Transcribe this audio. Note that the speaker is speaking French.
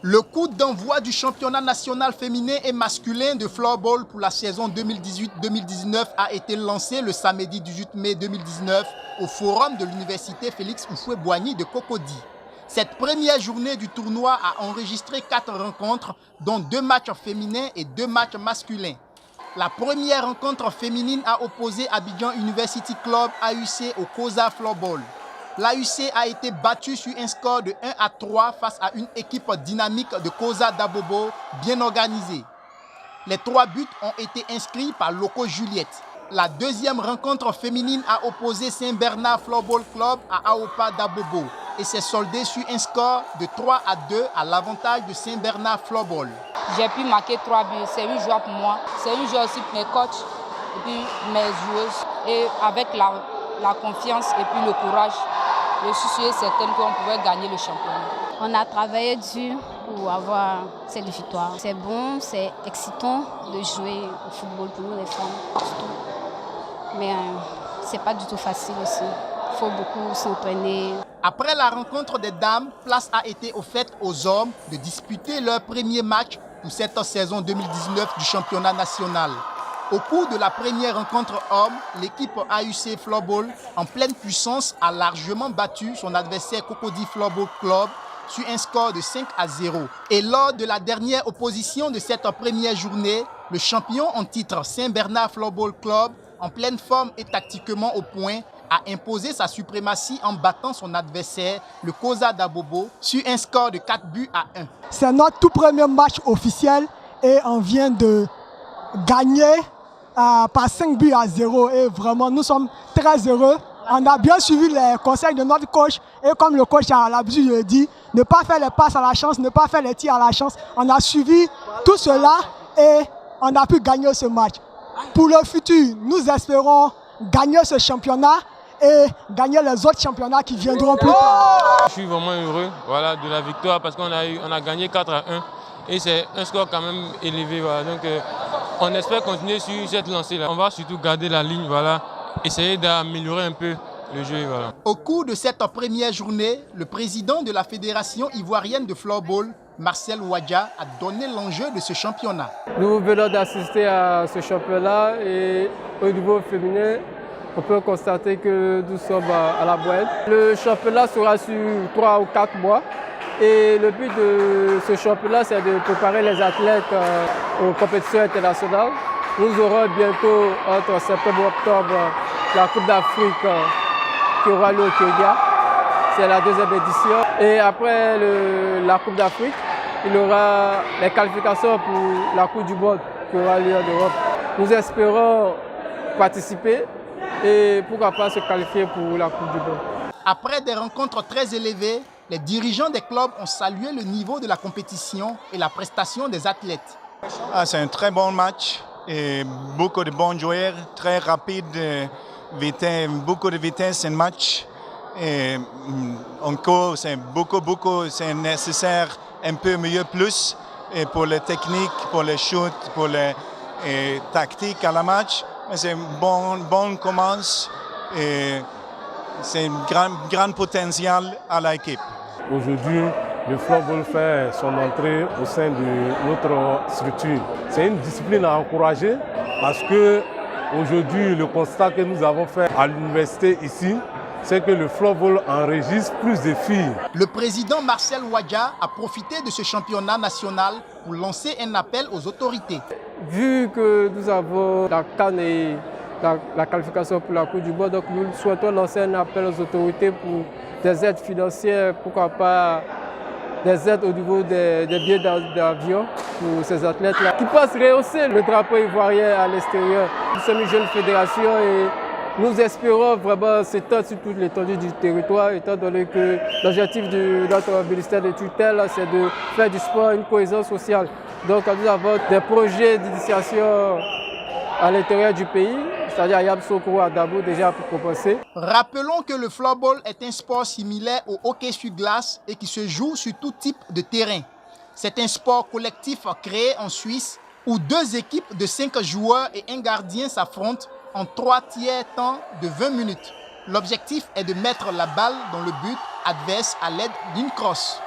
Le coup d'envoi du championnat national féminin et masculin de floorball pour la saison 2018-2019 a été lancé le samedi 18 mai 2019 au forum de l'université Félix Houphouët-Boigny de Cocody. Cette première journée du tournoi a enregistré 4 rencontres, dont 2 matchs féminins et 2 matchs masculins. La première rencontre féminine a opposé Abidjan University Club AUC au COSA Floorball. L'AUC a été battue sur un score de 1-3 face à une équipe dynamique de COSA d'Abobo bien organisée. Les 3 buts ont été inscrits par Loco Juliette. La deuxième rencontre féminine a opposé Saint-Bernard Floorball Club à Aopa d'Abobo et s'est soldée sur un score de 3-2 à l'avantage de Saint-Bernard Floorball. J'ai pu marquer 3 buts, c'est une joie pour moi. C'est une joie aussi pour mes coachs et puis mes joueuses. Et avec la confiance et puis le courage, je suis certaine qu'on pouvait gagner le championnat. On a travaillé dur pour avoir cette victoire. C'est bon, c'est excitant de jouer au football pour nous les femmes, surtout. Mais c'est pas du tout facile aussi. Il faut beaucoup s'entraîner. Après la rencontre des dames, place a été offerte aux hommes de disputer leur premier match pour cette saison 2019 du championnat national. Au cours de la première rencontre homme, l'équipe AUC Floorball, en pleine puissance, a largement battu son adversaire Cocody Floorball Club sur un score de 5-0. Et lors de la dernière opposition de cette première journée, le champion en titre Saint-Bernard Floorball Club, en pleine forme et tactiquement au point, a imposé sa suprématie en battant son adversaire, le COSA d'Abobo, sur un score de 4 buts à 1. C'est notre tout premier match officiel et on vient de gagner par 5 buts à 0 et vraiment nous sommes très heureux. On a bien suivi les conseils de notre coach et comme le coach a l'habitude de le dire, ne pas faire les passes à la chance, ne pas faire les tirs à la chance. On a suivi tout cela et on a pu gagner ce match. Pour le futur, nous espérons gagner ce championnat et gagner les autres championnats qui viendront plus tard. Je suis vraiment heureux de la victoire parce qu'on a gagné 4-1 et c'est un score quand même élevé. Voilà. Donc on espère continuer sur cette lancée-là. On va surtout garder la ligne, essayer d'améliorer un peu le jeu. Voilà. Au cours de cette première journée, le président de la Fédération ivoirienne de floorball, Marcel Ouadja, a donné l'enjeu de ce championnat. Nous venons d'assister à ce championnat et au niveau féminin, on peut constater que nous sommes à la boîte. Le championnat sera sur 3 ou 4 mois et le but de ce championnat, c'est de préparer les athlètes aux compétitions internationales. Nous aurons bientôt, entre septembre et octobre, la Coupe d'Afrique qui aura lieu au Kenya. C'est la 2e édition. Et après la Coupe d'Afrique, il y aura les qualifications pour la Coupe du Monde qui aura lieu en Europe. Nous espérons participer et pourquoi pas se qualifier pour la Coupe du Monde. Après des rencontres très élevées, les dirigeants des clubs ont salué le niveau de la compétition et la prestation des athlètes. C'est un très bon match et beaucoup de bons joueurs, très rapide, beaucoup de vitesse en match. Et encore, c'est c'est nécessaire un peu mieux plus et pour les techniques, pour les shoots, pour les tactiques à la match. C'est une bonne commence et c'est un grand potentiel à l'équipe. Aujourd'hui, le floorball fait son entrée au sein de notre structure. C'est une discipline à encourager parce que aujourd'hui, le constat que nous avons fait à l'université ici, c'est que le floorball enregistre plus de filles. Le président Marcel Ouadja a profité de ce championnat national pour lancer un appel aux autorités. Vu que nous avons la CAN et la qualification pour la Coupe du Monde, donc nous souhaitons lancer un appel aux autorités pour des aides financières, pourquoi pas des aides au niveau des billets d'avion pour ces athlètes-là, qui puissent rehausser le drapeau ivoirien à l'extérieur. Nous sommes une jeune fédération et nous espérons vraiment s'étendre sur toute l'étendue du territoire, étant donné que l'objectif de notre ministère de tutelle, c'est de faire du sport une cohésion sociale. Donc nous avons des projets d'initiation à l'intérieur du pays, c'est-à-dire à Yamsoukro, à Dabo déjà pour commencer. Rappelons que le floorball est un sport similaire au hockey sur glace et qui se joue sur tout type de terrain. C'est un sport collectif créé en Suisse où 2 équipes de 5 joueurs et un gardien s'affrontent en 3 tiers temps de 20 minutes. L'objectif est de mettre la balle dans le but adverse à l'aide d'une crosse.